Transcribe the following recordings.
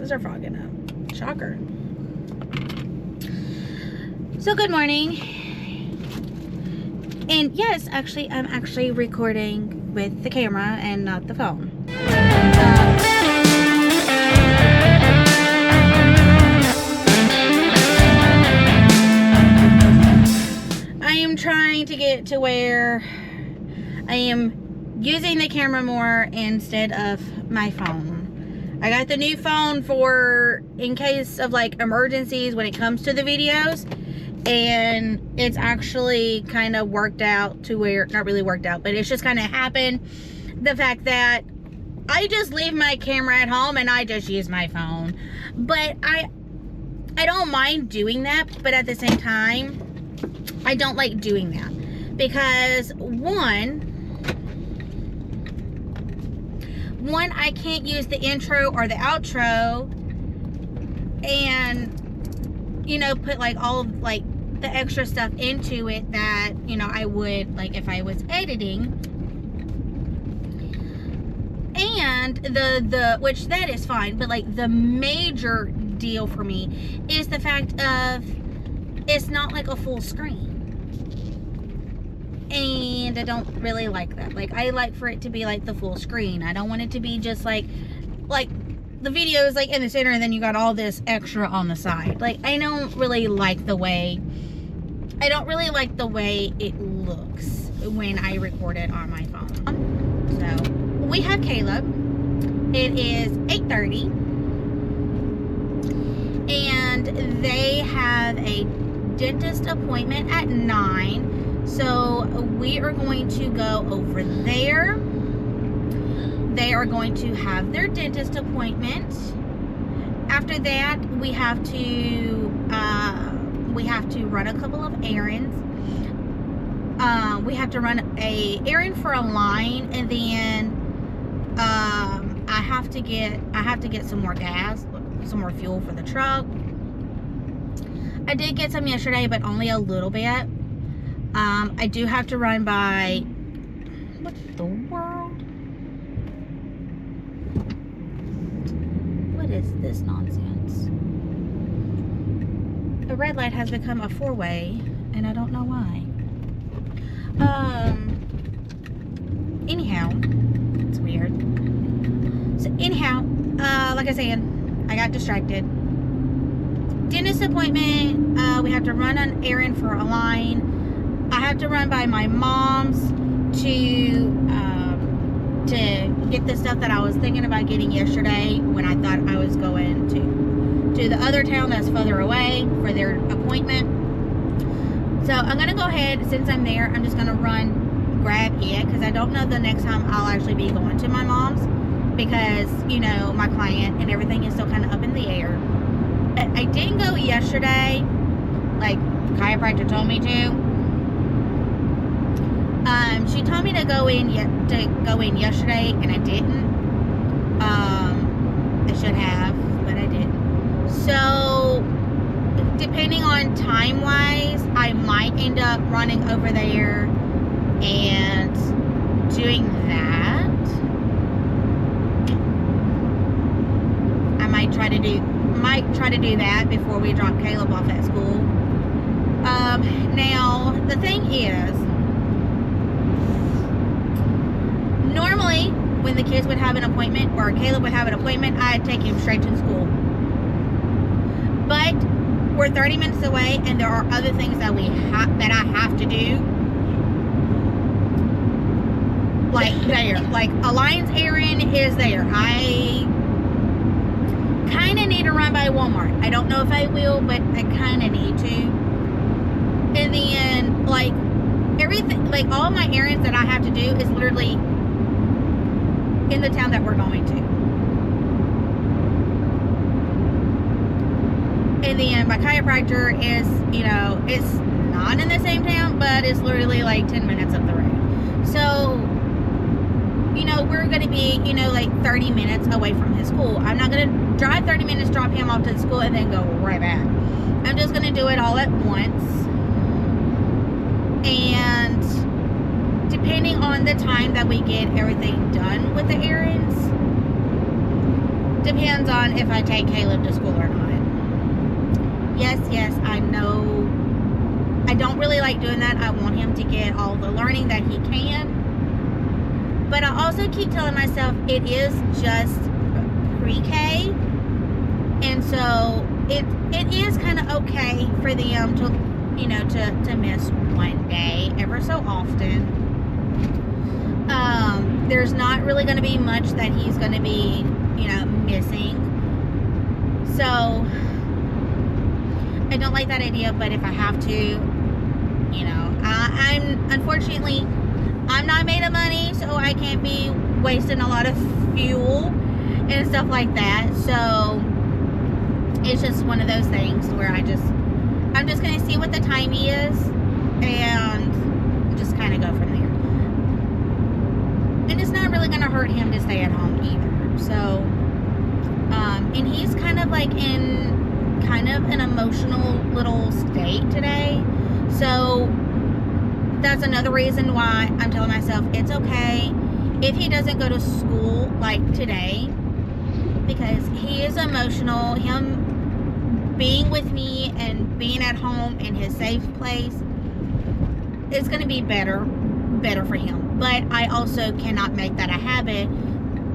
legs are fogging up. Shocker. So good morning. And yes, actually, I'm actually recording with the camera and not the phone. I am trying to get to where I am using the camera more instead of my phone. I got the new phone for in case of like emergencies when it comes to the videos, and it's actually kind of worked out to where, not really worked out, but it's just kind of happened, the fact that I just leave my camera at home and I just use my phone. But I don't mind doing that, but at the same time I don't like doing that because one, I can't use the intro or the outro and, you know, put like all of like the extra stuff into it that, you know, I would like if I was editing. And the which that is fine, but like the major deal for me is the fact of it's not like a full screen. And I don't really like that. Like, I like for it to be like the full screen. I don't want it to be just like the video is like in the center and then you got all this extra on the side. Like, I don't really like the way it looks when I record it on my phone. So, we have Caleb. It is 8:30. And they have a dentist appointment at 9. So we are going to go over there. They are going to have their dentist appointment. After that, we have to run a couple of errands. We have to run a errand for a line, and then I have to get some more gas, some more fuel for the truck. I did get some yesterday, but only a little bit. I do have to run by, what the world? What is this nonsense? A red light has become a four-way, and I don't know why. Anyhow, it's weird. So anyhow, like I said, I got distracted. Dentist appointment, we have to run an errand for a line. I have to run by my mom's to get the stuff that I was thinking about getting yesterday when I thought I was going to the other town that's further away for their appointment. So I'm going to go ahead, since I'm there, I'm just going to grab it, because I don't know the next time I'll actually be going to my mom's, because, you know, my client and everything is still kind of up in the air. I didn't go yesterday, like chiropractor told me to. She told me to go in yesterday, and I didn't. I should have, but I didn't. So, depending on time-wise, I might end up running over there and doing that. I might try to do that before we drop Caleb off at school. Now, the thing is, normally, when the kids would have an appointment, or Caleb would have an appointment, I'd take him straight to school. But we're 30 minutes away, and there are other things that I have to do. Like there, like a Lions errand is there. I kind of need to run by Walmart. I don't know if I will, but I kind of need to. And then, like, everything, like all my errands that I have to do is literally in the town that we're going to. And then my chiropractor is, you know, it's not in the same town, but it's literally like 10 minutes up the road. So, you know, we're going to be, you know, like 30 minutes away from his school. I'm not going to drive 30 minutes, drop him off to the school, and then go right back. I'm just going to do it all at once. And depending on the time that we get everything done with the errands, depends on if I take Caleb to school or not. Yes, I know. I don't really like doing that. I want him to get all the learning that he can. But I also keep telling myself it is just pre-K. And so it is kind of okay for them to, to miss one day ever so often. There's not really going to be much that he's going to be, missing. So I don't like that idea, but if I have to, unfortunately, I'm not made of money, so I can't be wasting a lot of fuel and stuff like that. So it's just one of those things where I'm just going to see what the time is and just kind of go from there. And it's not really going to hurt him to stay at home either. So, and he's kind of like in kind of an emotional little state today. So that's another reason why I'm telling myself it's okay if he doesn't go to school like today, because he is emotional. Him being with me and being at home in his safe place is going to be better for him. But I also cannot make that a habit,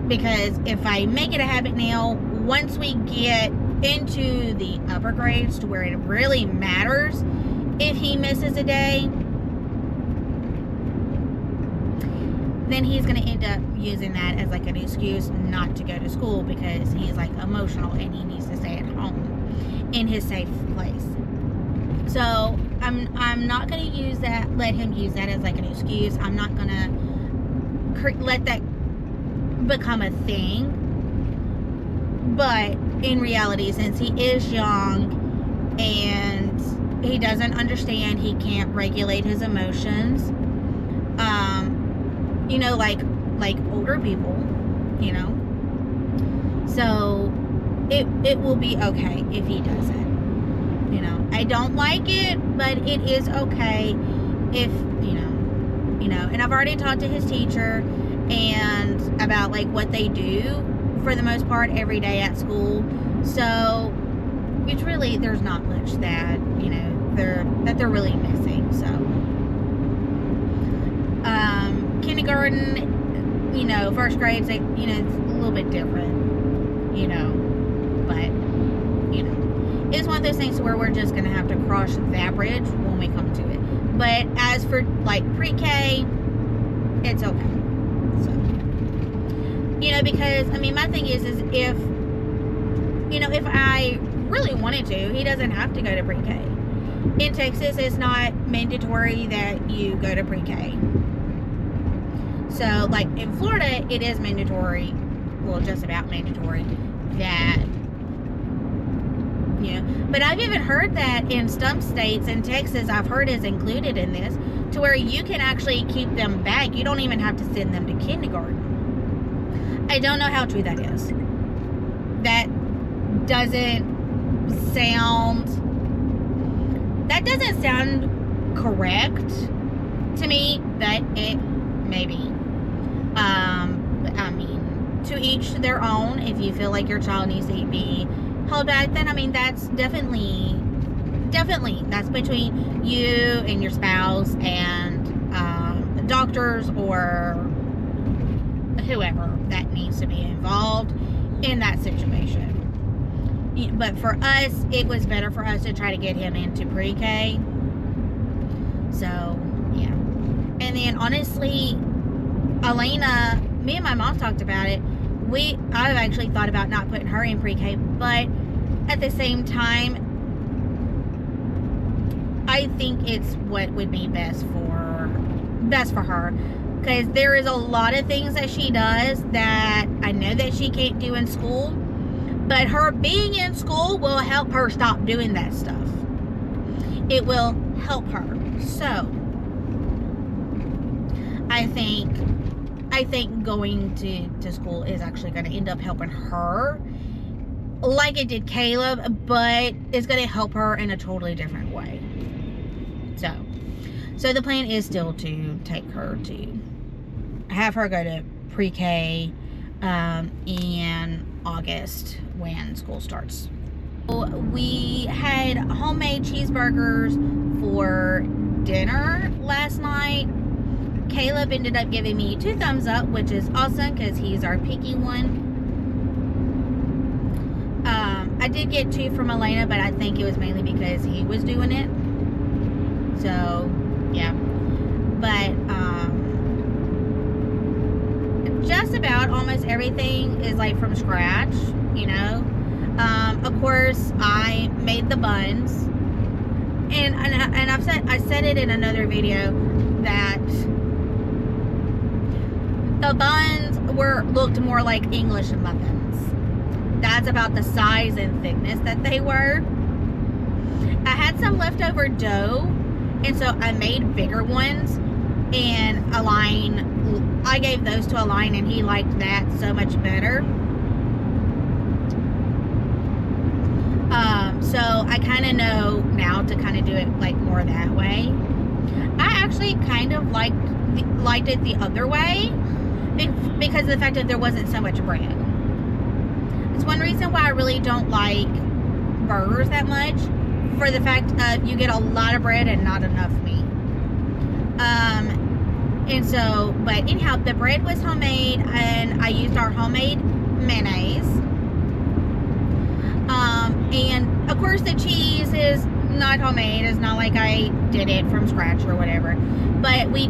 because if I make it a habit now, once we get into the upper grades to where it really matters if he misses a day, then he's going to end up using that as like an excuse not to go to school, because he's like emotional and he needs to stay at home in his safe place. So I'm not going to let him use that as like an excuse. I'm not going to let that become a thing. But in reality, since he is young and he doesn't understand, he can't regulate his emotions, like older people, so it will be okay if he doesn't. I don't like it, but it is okay if, and I've already talked to his teacher and about like what they do for the most part every day at school. So it's really, there's not much that, they're really missing. So, kindergarten, first grades, it's a little bit different, but, it's one of those things where we're just going to have to cross that bridge when we come to it. But as for like pre-K, it's okay. So, because my thing is if I really wanted to, he doesn't have to go to pre-K. In Texas, it's not mandatory that you go to pre-K. So like in Florida, it is mandatory, well, just about mandatory, that, but I've even heard that in some states, in Texas, I've heard is included in this, to where you can actually keep them back. You don't even have to send them to kindergarten. I don't know how true that is. That doesn't sound correct to me, but it may be. To each their own. If you feel like your child needs to be held back, then that's definitely that's between you and your spouse and doctors or whoever that needs to be involved in that situation. But for us, it was better for us to try to get him into pre-K. So yeah. And then honestly, Elena, me and my mom talked about it. I've actually thought about not putting her in pre-K, but at the same time, I think it's what would be best for her, because there is a lot of things that she does that I know that she can't do in school, but her being in school will help her stop doing that stuff. It will help her. So I think going to school is actually going to end up helping her like it did Caleb, but it's going to help her in a totally different way. So the plan is still to take her to have her go to pre-K, and August when school starts. We had homemade cheeseburgers for dinner last night. Caleb ended up giving me 2 thumbs up, which is awesome because he's our picky one. I did get 2 from Elena, but I think it was mainly because he was doing it. So, yeah. But, just about almost everything is like from scratch, you know. Of course, I made the buns. And I said it in another video that the buns looked more like English muffins. That's about the size and thickness that they were. I had some leftover dough, and so I made bigger ones, and I gave those to Align, and he liked that so much better. So I kind of know now to kind of do it like more that way. I actually kind of liked it the other way because of the fact that there wasn't so much bread. It's one reason why I really don't like burgers that much, for the fact of you get a lot of bread and not enough meat. And so, but anyhow, the bread was homemade, and I used our homemade mayonnaise. And of course the cheese is not homemade. It's not like I did it from scratch or whatever. But we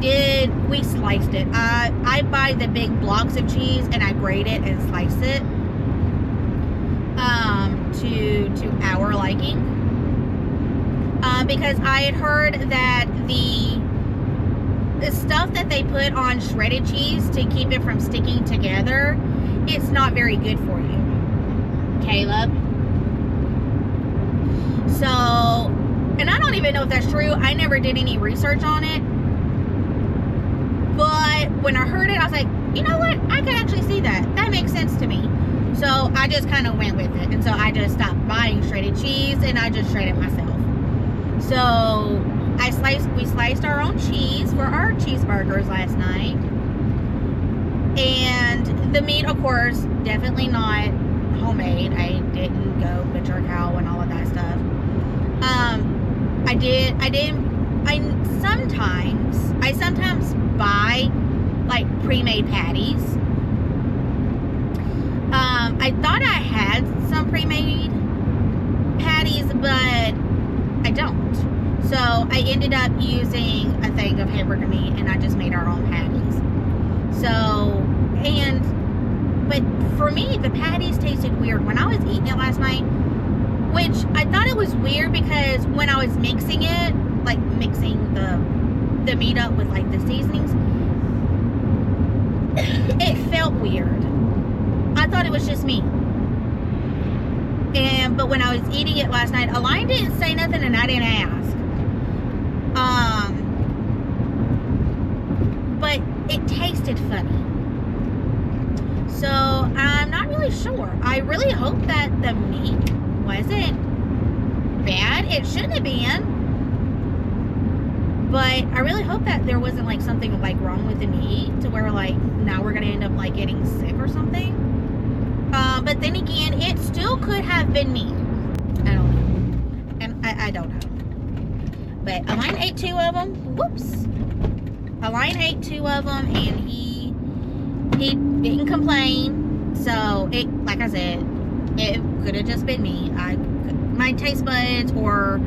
sliced it. I buy the big blocks of cheese and I grate it and slice it to our liking. Because I had heard that the stuff that they put on shredded cheese to keep it from sticking together, it's not very good for you, Caleb. So, and I don't even know if that's true. I never did any research on it. But when I heard it, I was like, you know what? I can actually see that. That makes sense to me. So I just kind of went with it. And so I just stopped buying shredded cheese and I just shredded myself. So we sliced our own cheese for our cheeseburgers last night. And the meat, of course, definitely not homemade. I didn't go butcher a cow and all of that stuff. I sometimes buy like pre-made patties. I thought I had some pre-made patties, but I don't. So I ended up using a thing of hamburger meat, and I just made our own patties. But for me, the patties tasted weird. When I was eating it last night, which I thought it was weird because when I was mixing it, like mixing the meat up with like the seasonings, it felt weird. I thought it was just me. But when I was eating it last night, Align didn't say nothing and I didn't ask. But it tasted funny. So I'm not really sure. I really hope that the meat wasn't bad. It shouldn't have been. But I really hope that there wasn't like something like wrong with the meat to where like now we're gonna end up like getting sick or something. But then again, it still could have been me. I don't know. And I don't know. But Align ate 2 of them. Whoops. Align ate 2 of them and he didn't complain. So it, like I said, it could have just been me. My taste buds or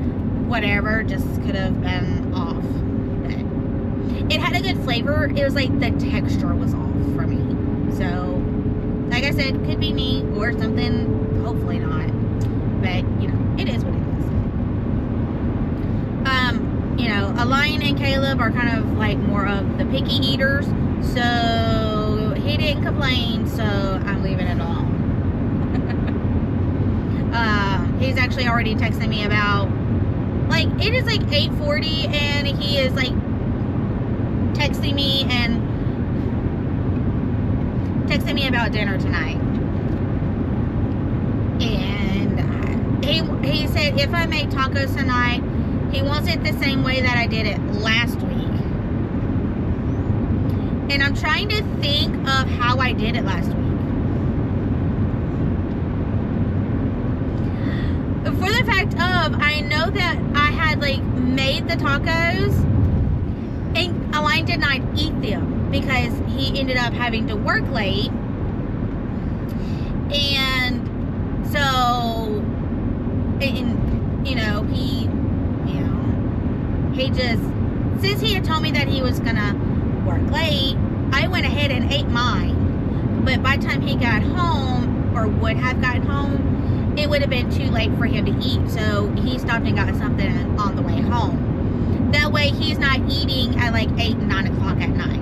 whatever just could have been off. But it had a good flavor. It was like the texture was off for me. So, like I said, could be me or something. Hopefully not. But, you know, it is what it is. You know, Align and Caleb are kind of like more of the picky eaters. So, he didn't complain. So, I'm leaving it alone. He's actually already texting me about, like, it is like 8:40 and he is like texting me about dinner tonight. And he said if I make tacos tonight, he wants it the same way that I did it last week. And I'm trying to think of how I did it last week. for the fact of, I know that I had like made the tacos and Alain did not eat them because he ended up having to work late. And so, and, he just, since he had told me that he was gonna work late, I went ahead and ate mine. But by the time he got home, or would have gotten home, it would have been too late for him to eat. So he stopped and got something on the way home. That way he's not eating at like 8 and 9 o'clock at night.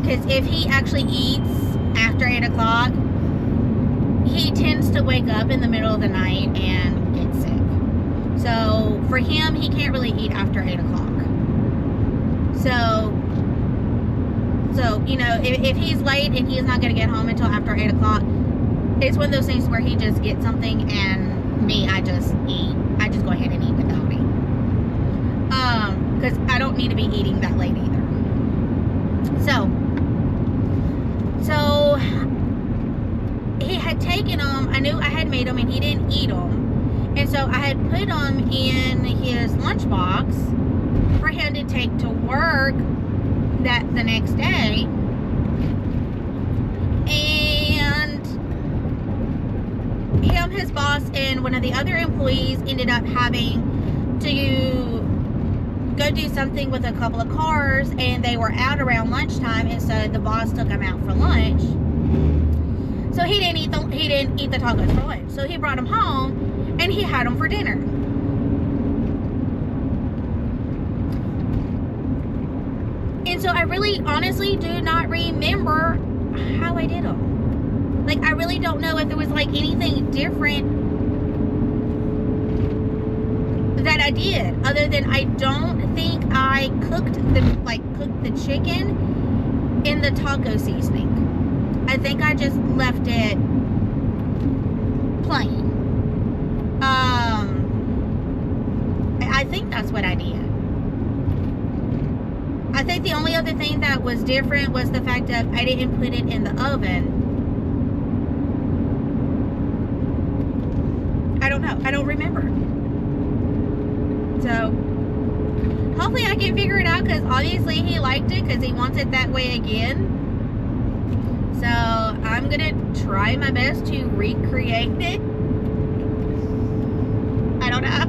Because if he actually eats after 8 o'clock, he tends to wake up in the middle of the night and get sick. So for him, he can't really eat after 8 o'clock. So if he's late and he's not going to get home until after 8 o'clock, it's one of those things where he just gets something, and me, I just eat. I just go ahead and eat without him. Because I don't need to be eating that late either. So he had taken them. I knew I had made them and he didn't eat them. And so I had put them in his lunchbox for him to take to work the next day. And him, his boss, and one of the other employees ended up having to go do something with a couple of cars, and they were out around lunchtime, and so the boss took him out for lunch. So he didn't eat the tacos for lunch. So he brought them home and he had them for dinner. And so I really honestly do not remember how I did them. Like, I really don't know if there was like anything different that I did, other than I don't think I cooked the chicken in the taco seasoning. I think I just left it plain. I think that's what I did. I think the only other thing that was different was the fact that I didn't put it in the oven. I don't know. I don't remember. So, hopefully I can figure it out, because obviously he liked it because he wants it that way again. So, I'm going to try my best to recreate it. I don't know.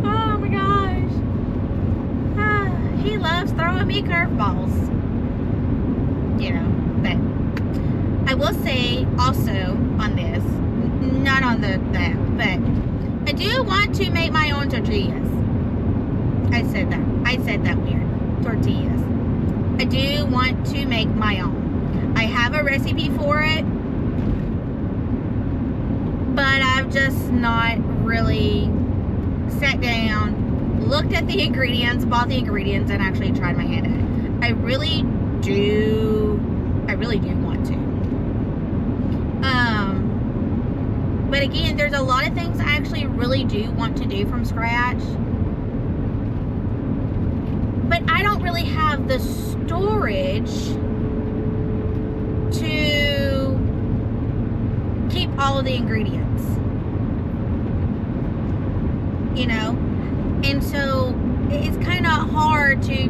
Oh my gosh. He loves throwing me curveballs. But I will say also on this, not on that, but I do want to make my own tortillas. I said that weird. Tortillas. I do want to make my own. I have a recipe for it, but I've just not really sat down, looked at the ingredients, bought the ingredients, and actually tried my hand at it. I really do want to. But again, there's a lot of things I actually really do want to do from scratch. But I don't really have the storage to keep all of the ingredients. And so it's kind of hard to,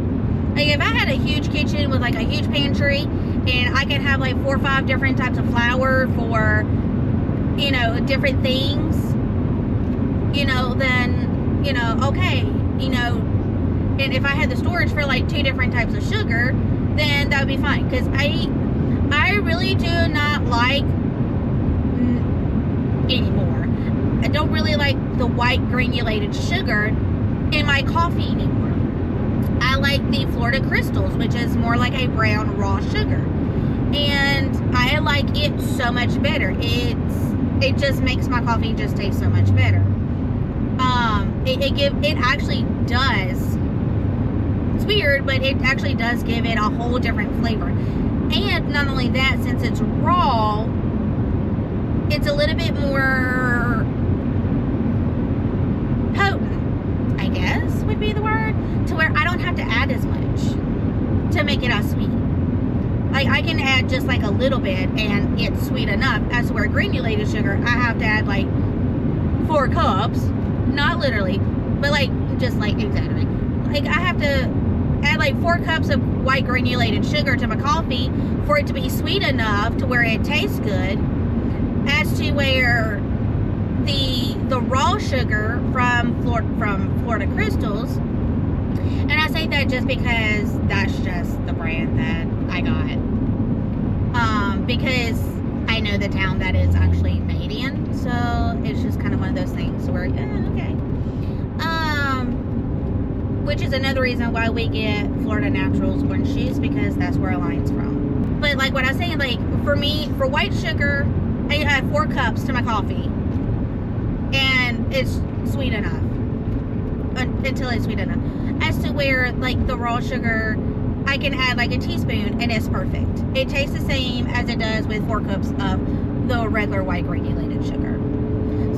like, if I had a huge kitchen with like a huge pantry and I could have like 4 or 5 different types of flour for different things, then, okay, and if I had the storage for like 2 different types of sugar, then that would be fine. Because I really do not like anymore. I don't really like the white granulated sugar in my coffee anymore. I like the Florida Crystals, which is more like a brown raw sugar. And I like it so much better. It just makes my coffee just taste so much better. It actually does. It's weird, but it actually does give it a whole different flavor. And not only that, since it's raw, it's a little bit more potent, I guess would be the word, to where I don't have to add as much to make it as sweet. Like, like I can add just like a little bit and it's sweet enough. As to where granulated sugar, I have to add like 4 cups, not literally, but like just like exactly. Like I have to add like 4 cups of white granulated sugar to my coffee for it to be sweet enough to where it tastes good. As to where the raw sugar from Florida Crystals, and I say that just because that's just the brand that I got, because I know the town that is actually made in, so it's just kind of one of those things where okay. Which is another reason why we get Florida Naturals orange juice, because that's where our line's from. But like what I was saying, like for me, for white sugar, I add 4 cups to my coffee, and it's sweet enough until it's sweet enough. As to where like the raw sugar, I can add like a teaspoon and it's perfect. It tastes the same as it does with 4 cups of the regular white granulated sugar.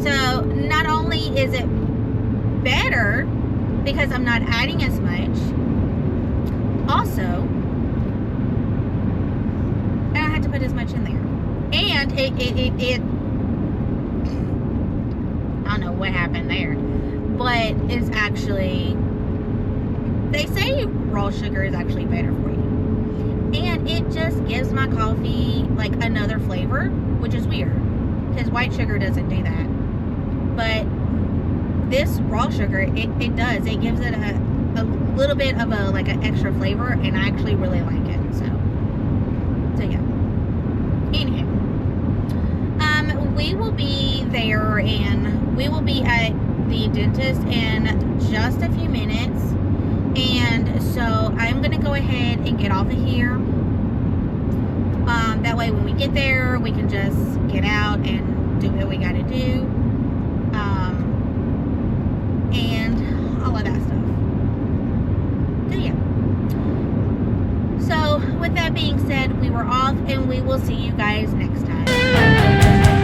So not only is it better because I'm not adding as much, also I don't have to put as much in there. And it I don't know what happened there, but it's actually, they say raw sugar is actually better for you, and it just gives my coffee like another flavor, which is weird because white sugar doesn't do that, but this raw sugar, it does. It gives it a little bit of a like an extra flavor, and I actually really like it. So yeah. Anywho, we will be there, and we will be at the dentist in just a few minutes, and so I'm gonna go ahead and get off of here. That way when we get there, we can just get out and do what we gotta do, and all of that stuff. So yeah. So with that being said, we were off, and we will see you guys next time.